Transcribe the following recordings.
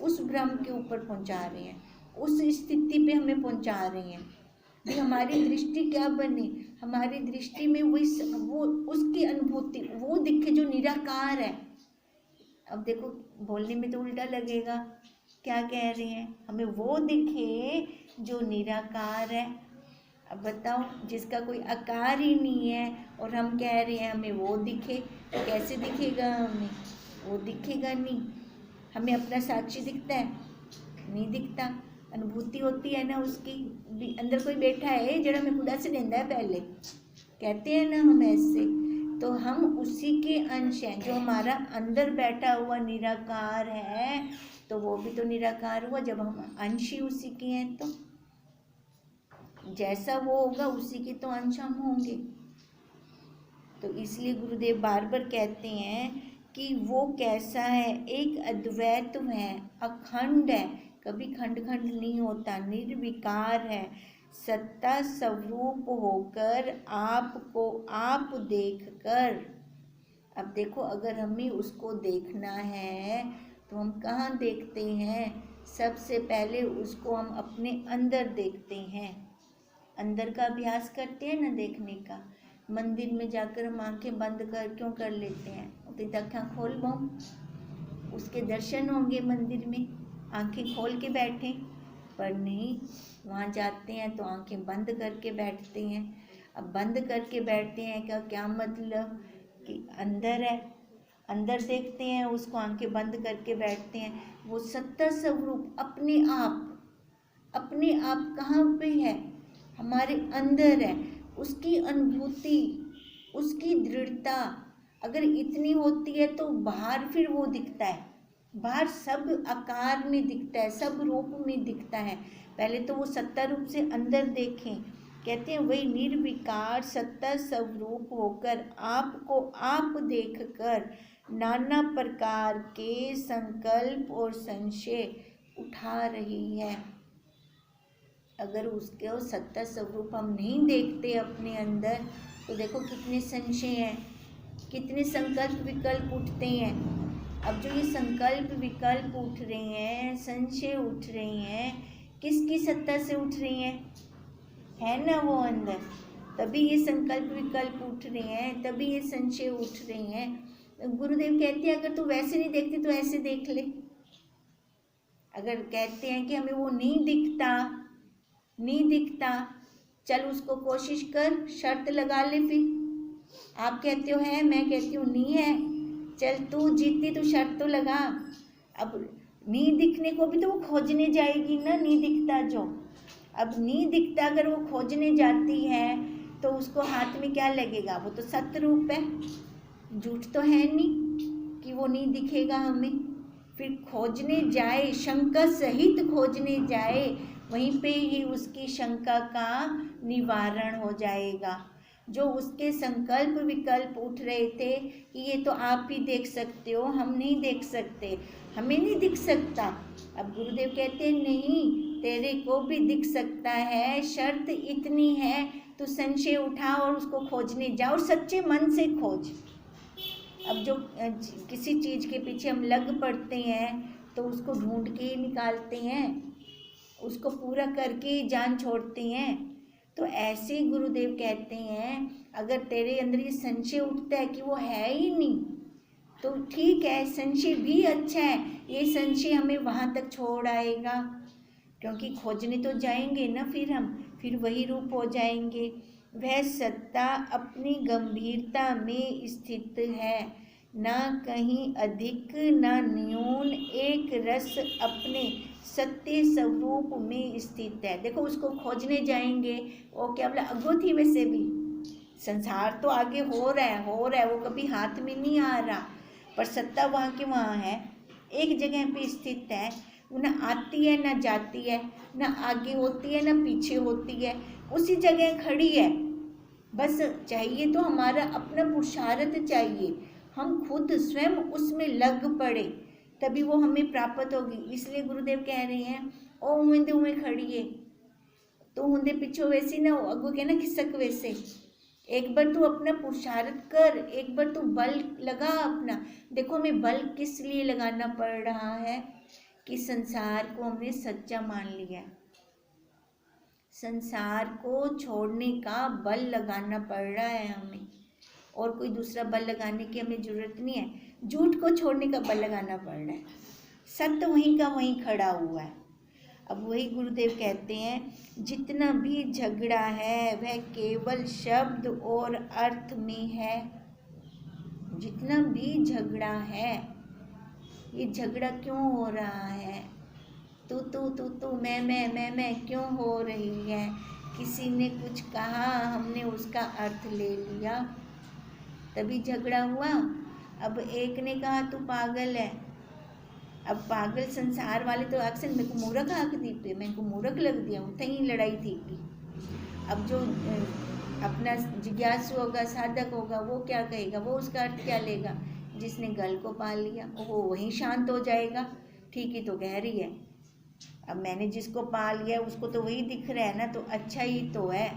उस भ्रम के ऊपर पहुंचा रहे हैं, उस स्थिति पे हमें पहुंचा रहे हैं कि हमारी दृष्टि क्या बने, हमारी दृष्टि में वो उसकी अनुभूति वो दिखे जो निराकार है। अब देखो बोलने में तो उल्टा लगेगा, क्या कह रहे हैं, हमें वो दिखे जो निराकार है। अब बताओ, जिसका कोई आकार ही नहीं है और हम कह रहे हैं हमें वो दिखे, तो कैसे दिखेगा हमें, वो दिखेगा नहीं। हमें अपना साक्षी दिखता है, नहीं दिखता। अनुभूति होती है ना उसकी, अंदर कोई बैठा है जरा मैं खुदा से लेंदा है पहले, कहते हैं ना हम ऐसे, तो हम उसी के अंश हैं। जो हमारा अंदर बैठा हुआ निराकार है, तो वो भी तो निराकार हुआ जब हम अंश ही उसी के हैं। तो जैसा वो होगा उसी के तो अंश हम होंगे। तो इसलिए गुरुदेव बार बार कहते हैं कि वो कैसा है, एक अद्वैत है, अखंड है, कभी खंड खंड नहीं होता, निर्विकार है, सत्ता स्वरूप होकर आपको आप देखकर। अब देखो, अगर हमें उसको देखना है तो हम कहाँ देखते हैं, सबसे पहले उसको हम अपने अंदर देखते हैं, अंदर का अभ्यास करते हैं ना देखने का। मंदिर में जाकर हम आंखें बंद कर क्यों कर लेते हैं, तो आँखें खोल पाऊँ, उसके दर्शन होंगे मंदिर में, आंखें खोल के बैठें, पर नहीं, वहाँ जाते हैं तो आंखें बंद करके बैठते हैं। अब बंद करके बैठते हैं का क्या मतलब कि अंदर है, अंदर देखते हैं उसको, आंखें बंद करके बैठते हैं। वो सत्ता स्वरूप अपने आप कहाँ पे है, हमारे अंदर है। उसकी अनुभूति, उसकी दृढ़ता अगर इतनी होती है तो बाहर फिर वो दिखता है, बाहर सब आकार में दिखता है, सब रूप में दिखता है। पहले तो वो सत्ता रूप से अंदर देखें, कहते हैं वही निर्विकार सत्ता स्वरूप होकर आपको आप देखकर नाना प्रकार के संकल्प और संशय उठा रही है। अगर उसके सत्ता स्वरूप हम नहीं देखते अपने अंदर, तो देखो कितने संशय हैं, कितने संकल्प विकल्प उठते हैं। अब जो ये संकल्प विकल्प उठ रहे हैं, संशय उठ रहे हैं, किसकी सत्ता से उठ रही हैं, है ना वो अंदर, तभी ये संकल्प विकल्प उठ रहे हैं, तभी ये संशय उठ रहे हैं। गुरुदेव कहते हैं अगर तू वैसे नहीं देखती तो ऐसे देख ले। अगर कहते हैं कि हमें वो नहीं दिखता, चल उसको कोशिश कर, शर्त लगा ले। फिर आप कहते हो है, मैं कहती हूँ नहीं है, चल तू जीती, तू शर्त तो लगा। अब नहीं दिखने को भी तो वो खोजने जाएगी ना, नहीं दिखता जो, अब नहीं दिखता अगर वो खोजने जाती है तो उसको हाथ में क्या लगेगा, वो तो सत्य रूप है, झूठ तो है नहीं कि वो नहीं दिखेगा हमें। फिर खोजने जाए, शंका सहित खोजने जाए, वहीं पे ही उसकी शंका का निवारण हो जाएगा। जो उसके संकल्प विकल्प उठ रहे थे कि ये तो आप ही देख सकते हो, हम नहीं देख सकते, हमें नहीं दिख सकता। अब गुरुदेव कहते हैं नहीं, तेरे को भी दिख सकता है, शर्त इतनी है तो संशय उठा और उसको खोजने जा, और सच्चे मन से खोज। अब जो किसी चीज़ के पीछे हम लग पड़ते हैं तो उसको ढूंढ के ही निकालते हैं, उसको पूरा करके ही जान छोड़ते हैं। तो ऐसे ही गुरुदेव कहते हैं अगर तेरे अंदर ये संशय उठता है कि वो है ही नहीं, तो ठीक है, संशय भी अच्छा है, ये संशय हमें वहाँ तक छोड़ आएगा, क्योंकि खोजने तो जाएंगे ना, फिर वही रूप हो जाएंगे। वह सत्ता अपनी गंभीरता में स्थित है, ना कहीं अधिक ना न्यून, एक रस अपने सत्य स्वरूप में स्थित है। देखो उसको खोजने जाएंगे, वो क्या बोला अगो थी, वैसे भी संसार तो आगे हो रहा है, वो कभी हाथ में नहीं आ रहा, पर सत्ता वहाँ की वहाँ है, एक जगह पे स्थित है, ना आती है ना जाती है, ना आगे होती है ना पीछे होती है, उसी जगह खड़ी है। बस चाहिए तो हमारा अपना पुरुषार्थ चाहिए, हम खुद स्वयं उसमें लग पड़े, तभी वो हमें प्राप्त होगी। इसलिए गुरुदेव कह रहे हैं ओ उमें उमें खड़ी है तो हुंदे पिछो वैसी ना अगो के ना खिसक वैसे। एक बार तू अपना पुरुषार्थ कर, एक बार तू बल लगा अपना। देखो हमें बल किस लिए लगाना पड़ रहा है कि संसार को हमने सच्चा मान लिया है। संसार को छोड़ने का बल लगाना पड़ रहा है हमें, और कोई दूसरा बल लगाने की हमें जरूरत नहीं है। झूठ को छोड़ने का बल लगाना पड़ रहा है। सत्य वहीं का वहीं खड़ा हुआ है। अब वही गुरुदेव कहते हैं, जितना भी झगड़ा है वह केवल शब्द और अर्थ में है। जितना भी झगड़ा है, ये झगड़ा क्यों हो रहा है? तू मैं क्यों हो रही है? किसी ने कुछ कहा, हमने उसका अर्थ ले लिया, तभी झगड़ा हुआ। अब एक ने कहा तू पागल है। अब पागल संसार वाले तो अक्सर मेरे को मूर्ख आंक दी पे, मेरे को मूर्ख लग दिया, उतनी ही लड़ाई थी की। अब जो अपना जिज्ञासु होगा, साधक होगा, वो क्या कहेगा, वो उसका अर्थ क्या लेगा? जिसने गल को पा लिया वो वहीं शांत हो जाएगा। ठीक ही तो कह रही है। अब मैंने जिसको पा लिया उसको तो वही दिख रहा है ना, तो अच्छा ही तो है।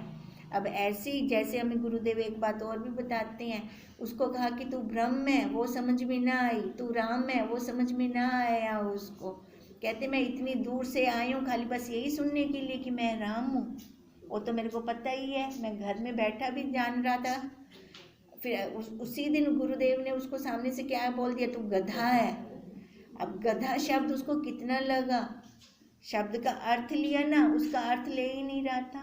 अब ऐसे ही जैसे हमें गुरुदेव एक बात और भी बताते हैं, उसको कहा कि तू ब्रह्म है, वो समझ में ना आई, तू राम है, वो समझ में ना आया उसको। कहते मैं इतनी दूर से आई हूँ खाली बस यही सुनने के लिए कि मैं राम हूँ। वो तो मेरे को पता ही है, मैं घर में बैठा भी जान रहा था। फिर उसी दिन गुरुदेव ने उसको सामने से क्या बोल दिया, तू गधा है। अब गधा शब्द उसको कितना लगा, शब्द का अर्थ लिया ना, उसका अर्थ ले ही नहीं रहा था।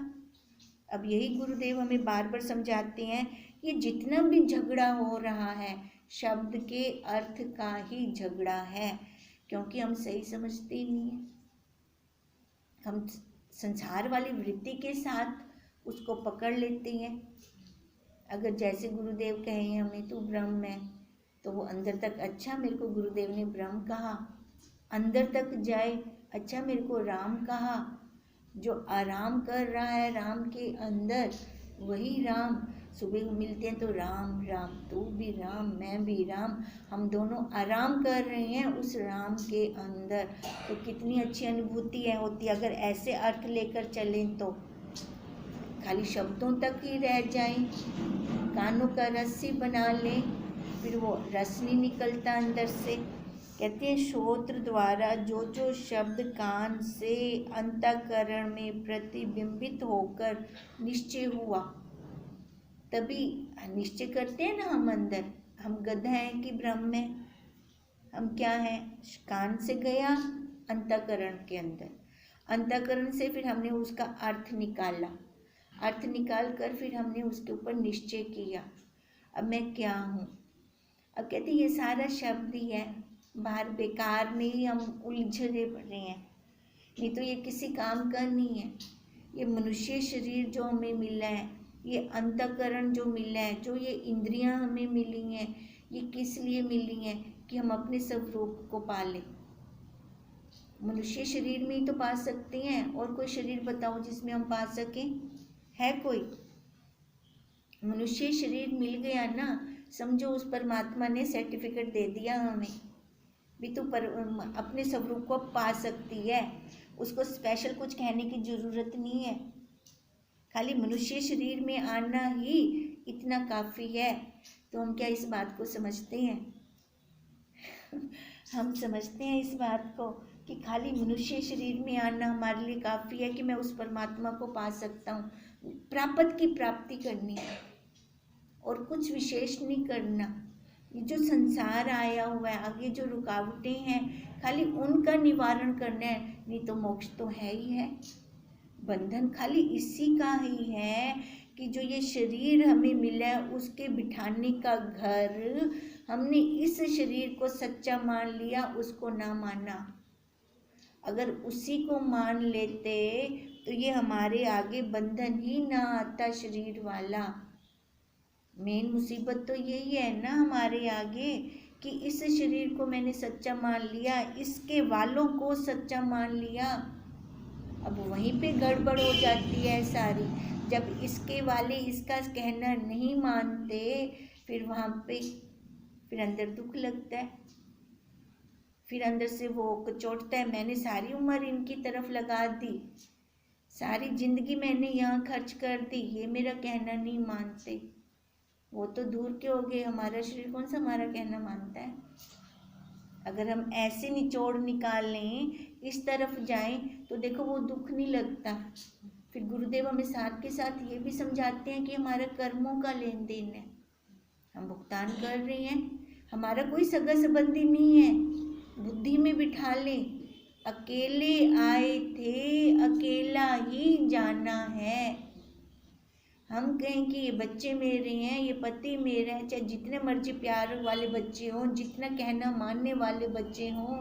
अब यही गुरुदेव हमें बार बार समझाते हैं, ये जितना भी झगड़ा हो रहा है शब्द के अर्थ का ही झगड़ा है, क्योंकि हम सही समझते ही नहीं है। हम संसार वाली वृत्ति के साथ उसको पकड़ लेते हैं। अगर जैसे गुरुदेव कहें हमें तू ब्रह्म है, तो वो अंदर तक, अच्छा मेरे को गुरुदेव ने ब्रह्म कहा, अंदर तक जाए, अच्छा मेरे को राम कहा। जो आराम कर रहा है राम के अंदर, वही राम। सुबह मिलते हैं तो राम राम, तू भी राम, मैं भी राम, हम दोनों आराम कर रहे हैं उस राम के अंदर। तो कितनी अच्छी अनुभूति है होती है। अगर ऐसे अर्थ लेकर चलें तो खाली शब्दों तक ही रह जाएं, कानों का रस्सी बना लें, फिर वो रस नहीं निकलता अंदर से। कहते हैं श्रोत्र द्वारा जो जो शब्द कान से अंतःकरण में प्रतिबिंबित होकर निश्चय हुआ, तभी निश्चय करते हैं ना हम अंदर, हम गधा हैं कि ब्रह्म है, हम क्या हैं? कान से गया अंतःकरण के अंदर, अंतःकरण से फिर हमने उसका अर्थ निकाला, अर्थ निकाल कर फिर हमने उसके ऊपर निश्चय किया, अब मैं क्या हूँ। अब कहते ये सारा शब्द ही है, बाहर बेकार में ही हम उलझे पड़े हैं, नहीं तो ये किसी काम का नहीं है। ये मनुष्य शरीर जो हमें मिला है, ये अंतःकरण जो मिला है, जो ये इंद्रियां हमें मिली हैं, ये किस लिए मिली हैं? कि हम अपने स्वरूप को पालें। मनुष्य शरीर में ही तो पा सकते हैं, और कोई शरीर बताओ जिसमें हम पा सकें? है कोई? मनुष्य शरीर मिल गया ना, समझो उस परमात्मा ने सर्टिफिकेट दे दिया हमें भी, तू अपने स्वरूप को पा सकती है। उसको स्पेशल कुछ कहने की ज़रूरत नहीं है, खाली मनुष्य शरीर में आना ही इतना काफ़ी है। तो हम क्या इस बात को समझते हैं? हम समझते हैं इस बात को कि खाली मनुष्य शरीर में आना हमारे लिए काफ़ी है कि मैं उस परमात्मा को पा सकता हूँ। प्राप्त की प्राप्ति करनी है और कुछ विशेष नहीं करना। ये जो संसार आया हुआ है, आगे जो रुकावटें हैं, खाली उनका निवारण करना है, नहीं तो मोक्ष तो है ही है। बंधन खाली इसी का ही है कि जो ये शरीर हमें मिला है उसके बिठाने का घर, हमने इस शरीर को सच्चा मान लिया, उसको ना माना। अगर उसी को मान लेते तो ये हमारे आगे बंधन ही ना आता शरीर वाला। मेन मुसीबत तो यही है ना हमारे आगे कि इस शरीर को मैंने सच्चा मान लिया, इसके वालों को सच्चा मान लिया। अब वहीं पे गड़बड़ हो जाती है सारी। जब इसके वाले इसका कहना नहीं मानते, फिर वहाँ पे फिर अंदर दुख लगता है, फिर अंदर से वो कचोटता है, मैंने सारी उम्र इनकी तरफ लगा दी, सारी जिंदगी मैंने यहाँ खर्च कर दी, ये मेरा कहना नहीं मानते। वो तो दूर के हो गए, हमारा शरीर कौन सा हमारा कहना मानता है। अगर हम ऐसे निचोड़ निकालें, इस तरफ जाएं, तो देखो वो दुख नहीं लगता। फिर गुरुदेव हमें साथ के साथ ये भी समझाते हैं कि हमारा कर्मों का लेन देन है, हम भुगतान कर रहे हैं, हमारा कोई सगा संबंधी नहीं है। बुद्धि में बिठा लें, अकेले आए थे, अकेला ही जाना है। हम कहें कि ये बच्चे मेरे हैं, ये पति मेरा है, चाहे जितने मर्जी प्यार वाले बच्चे हों, जितना कहना मानने वाले बच्चे हों,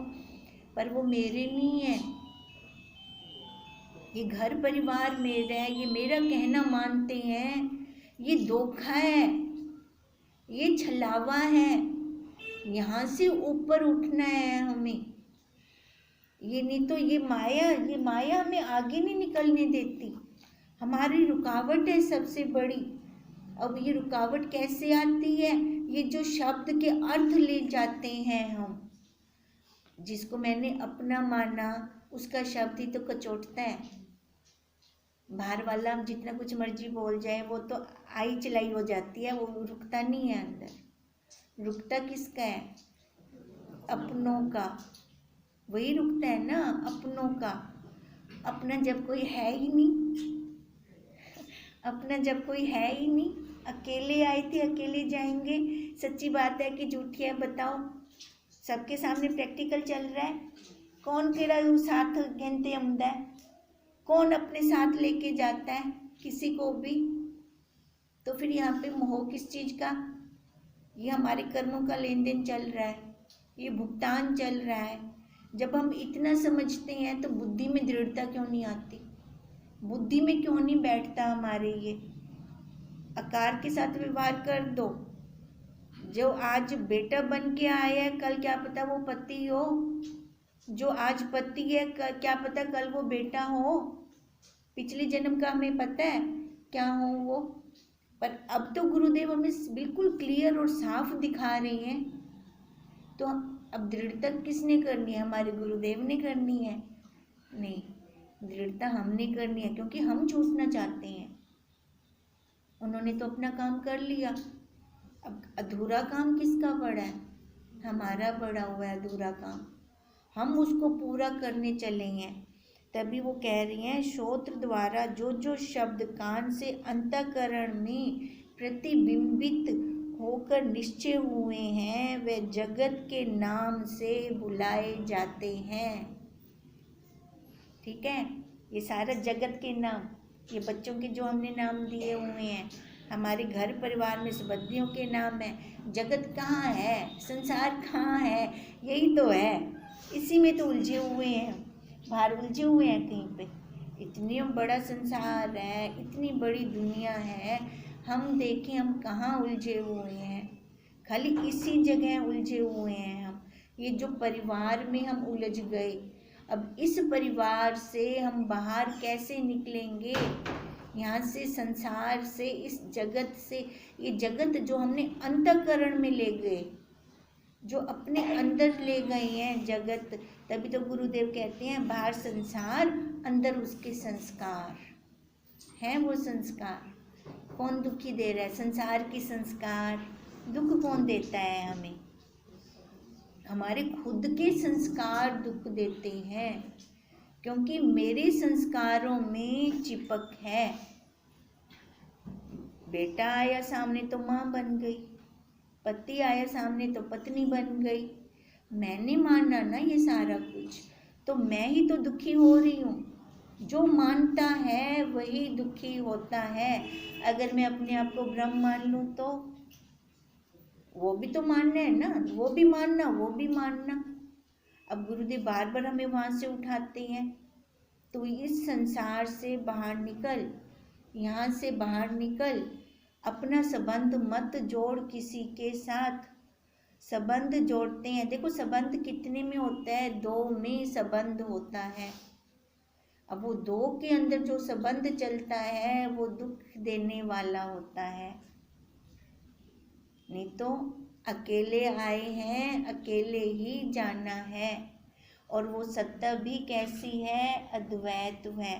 पर वो मेरे नहीं है। ये घर परिवार मेरा है, ये मेरा कहना मानते हैं, ये धोखा है, ये छलावा है। यहाँ से ऊपर उठना है हमें। ये नहीं तो ये माया हमें आगे नहीं निकलने देती, हमारी रुकावट है सबसे बड़ी। अब ये रुकावट कैसे आती है? ये जो शब्द के अर्थ ले जाते हैं हम, जिसको मैंने अपना माना, उसका शब्द ही तो कचोटता है। बाहर वाला हम जितना कुछ मर्जी बोल जाए, वो तो आई चलाई हो जाती है, वो रुकता नहीं है अंदर। रुकता किसका है? अपनों का। वही रुकता है ना, अपनों का। अपना जब कोई है ही नहीं, अपना जब कोई है ही नहीं, अकेले आए थे अकेले जाएंगे। सच्ची बात है कि झूठी है? बताओ, सबके सामने प्रैक्टिकल चल रहा है। कौन तेरा साथ गिनते आमदा है? कौन अपने साथ लेके जाता है किसी को भी? तो फिर यहाँ पे मोह किस चीज़ का? ये हमारे कर्मों का लेन देन चल रहा है, ये भुगतान चल रहा है। जब हम इतना समझते हैं तो बुद्धि में दृढ़ता क्यों नहीं आती? बुद्धि में क्यों नहीं बैठता हमारे ये? आकार के साथ व्यवहार कर दो। जो आज बेटा बन के आया है, कल क्या पता वो पति हो। जो आज पति है, क्या पता कल वो बेटा हो। पिछले जन्म का हमें पता है क्या हो वो। पर अब तो गुरुदेव हमें बिल्कुल क्लियर और साफ दिखा रहे हैं। तो अब दृढ़ता किसने करनी है? हमारे गुरुदेव ने करनी है? नहीं, दृढ़ता हमने करनी है, क्योंकि हम छूटना चाहते हैं। उन्होंने तो अपना काम कर लिया, अब अधूरा काम किसका पड़ा है? हमारा पड़ा हुआ है अधूरा काम, हम उसको पूरा करने चले हैं। तभी वो कह रही हैं, श्रोत्र द्वारा जो जो शब्द कान से अंतःकरण में प्रतिबिंबित होकर निश्चय हुए हैं, वे जगत के नाम से बुलाए जाते हैं। ठीक है, ये सारा जगत के नाम, ये बच्चों के जो हमने नाम दिए हुए हैं, हमारे घर परिवार में संबंधियों के नाम है। जगत कहाँ है? संसार कहाँ है? यही तो है, इसी में तो उलझे हुए हैं, बाहर उलझे हुए हैं कहीं पे। इतनी बड़ा संसार है, इतनी बड़ी दुनिया है, हम देखें हम कहाँ उलझे हुए हैं। खाली इसी जगह उलझे हुए हैं हम। ये जो परिवार में हम उलझ गए, अब इस परिवार से हम बाहर कैसे निकलेंगे? यहाँ से, संसार से, इस जगत से। ये जगत जो हमने अंतःकरण में ले गए, जो अपने अंदर ले गए हैं जगत। तभी तो गुरुदेव कहते हैं, बाहर संसार, अंदर उसके संस्कार हैं। वो संस्कार कौन दुखी दे रहा है? संसार के संस्कार। दुख कौन देता है हमें? हमारे खुद के संस्कार दुख देते हैं, क्योंकि मेरे संस्कारों में चिपक है। बेटा आया सामने तो माँ बन गई, पति आया सामने तो पत्नी बन गई। मैंने माना ना ये सारा कुछ, तो मैं ही तो दुखी हो रही हूँ। जो मानता है वही दुखी होता है। अगर मैं अपने आप को ब्रह्म मान लूँ तो वो भी तो मानना है ना, वो भी मानना, वो भी मानना। अब गुरुदेव बार बार हमें वहाँ से उठाते हैं, तो इस संसार से बाहर निकल, यहाँ से बाहर निकल। अपना संबंध मत जोड़ किसी के साथ। संबंध जोड़ते हैं, देखो संबंध कितने में होता है? दो में संबंध होता है। अब वो दो के अंदर जो संबंध चलता है वो दुख देने वाला होता है। नहीं तो अकेले आए हैं, अकेले ही जाना है। और वो सत्ता भी कैसी है? अद्वैत है।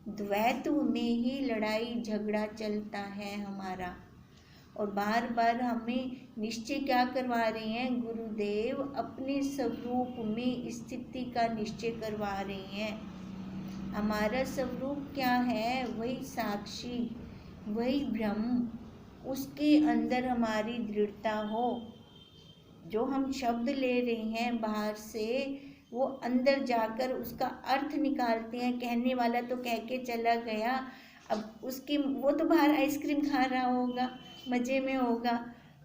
द्वैत में ही लड़ाई झगड़ा चलता है हमारा। और बार बार हमें निश्चय क्या करवा रहे हैं? गुरुदेव अपने स्वरूप में स्थिति का निश्चय करवा रहे हैं। हमारा स्वरूप क्या है? वही साक्षी, वही ब्रह्म, उसके अंदर हमारी दृढ़ता हो। जो हम शब्द ले रहे हैं बाहर से, वो अंदर जाकर उसका अर्थ निकालते हैं। कहने वाला तो कह के चला गया, अब उसकी वो तो बाहर आइसक्रीम खा रहा होगा, मज़े में होगा,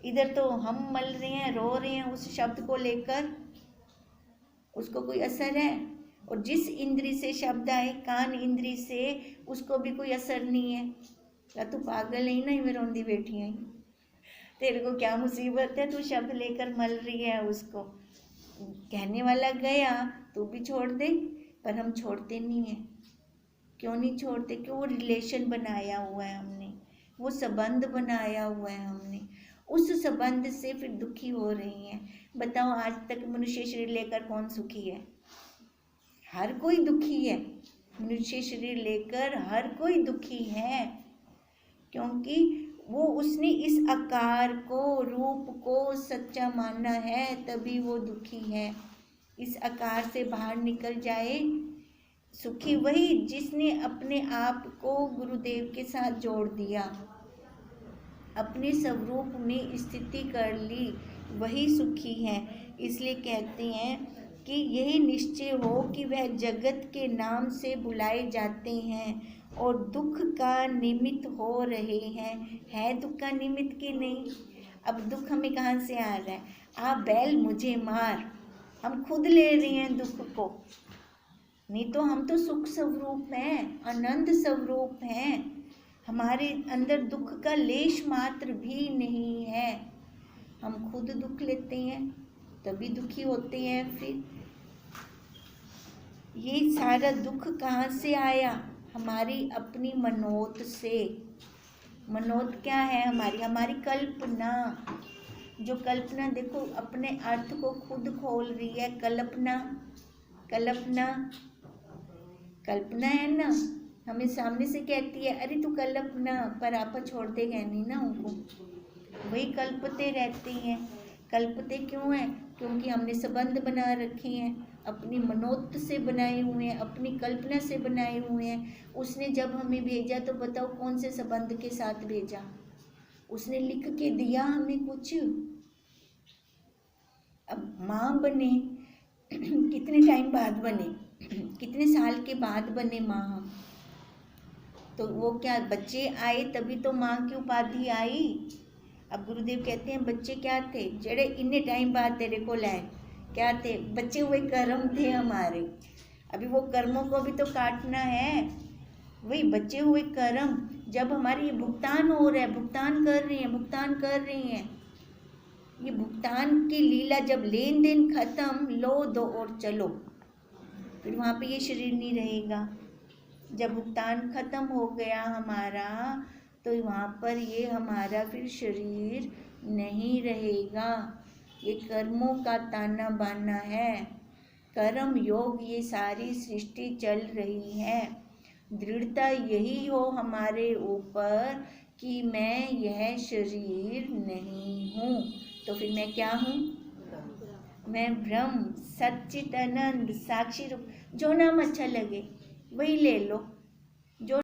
इधर तो हम मल रहे हैं, रो रहे हैं उस शब्द को लेकर। उसको कोई असर है? और जिस इंद्री से शब्द आए, कान इंद्री से, उसको भी कोई असर नहीं है। क्या तू पागल नहीं ना, मैं रोंदी बैठी है, तेरे को क्या मुसीबत है? तू शब्द लेकर मल रही है उसको। कहने वाला गया, तू भी छोड़ दे, पर हम छोड़ते नहीं हैं। क्यों नहीं छोड़ते? क्यों? वो रिलेशन बनाया हुआ है हमने, वो संबंध बनाया हुआ है हमने, उस संबंध से फिर दुखी हो रही हैं। बताओ, आज तक मनुष्य शरीर लेकर कौन सुखी है? हर कोई दुखी है। मनुष्य शरीर लेकर हर कोई दुखी है, क्योंकि वो उसने इस आकार को, रूप को सच्चा माना है, तभी वो दुखी है। इस आकार से बाहर निकल जाए, सुखी वही जिसने अपने आप को गुरुदेव के साथ जोड़ दिया, अपने स्वरूप में स्थिति कर ली, वही सुखी है। इसलिए कहते हैं कि यही निश्चय हो कि वह जगत के नाम से बुलाए जाते हैं और दुख का निमित्त हो रहे हैं। है दुख का निमित्त कि नहीं? अब दुख हमें कहाँ से आ रहा है? आ बैल मुझे मार, हम खुद ले रहे हैं दुख को। नहीं तो हम तो सुख स्वरूप हैं, आनंद स्वरूप हैं। हमारे अंदर दुख का लेश मात्र भी नहीं है। हम खुद दुख लेते हैं, तभी दुखी होते हैं। फिर ये सारा दुख कहाँ से आया? हमारी अपनी मनोत से। मनोत क्या है? हमारी कल्पना। जो कल्पना देखो अपने अर्थ को खुद खोल रही है। कल्पना है ना, हमें सामने से कहती है अरे तू कल्पना, पर आपा छोड़ते गए नहीं ना उनको। वही कल्पते रहती हैं। कल्पते क्यों हैं? क्योंकि हमने संबंध बना रखे हैं, अपनी मनोत से बनाए हुए हैं, अपनी कल्पना से बनाए हुए हैं। उसने जब हमें भेजा तो बताओ कौन से संबंध के साथ भेजा? उसने लिख के दिया हमें कुछ। अब माँ बने कितने टाइम बाद बने, कितने साल के बाद बने माँ हम। तो वो क्या बच्चे आए तभी तो माँ की उपाधि आई। अब गुरुदेव कहते हैं बच्चे क्या थे? जड़े इन्ने टाइम बाद तेरे को लाए, क्या थे? बच्चे हुए कर्म थे हमारे। अभी वो कर्मों को भी तो काटना है। वही बच्चे हुए कर्म, जब हमारे ये भुगतान हो रहा है, भुगतान कर रही हैं। ये भुगतान की लीला, जब लेन देन खत्म, लो दो और चलो, फिर वहाँ पे ये शरीर नहीं रहेगा। जब भुगतान खत्म हो गया हमारा, तो वहाँ पर ये हमारा फिर शरीर नहीं रहेगा। ये कर्मों का ताना बाना है, कर्म योग ये सारी सृष्टि चल रही है। दृढ़ता यही हो हमारे ऊपर कि मैं यह शरीर नहीं हूँ। तो फिर मैं क्या हूँ? मैं ब्रह्म, सच्चित आनंद, साक्षी रूप। जो नाम अच्छा लगे वही ले लो। जो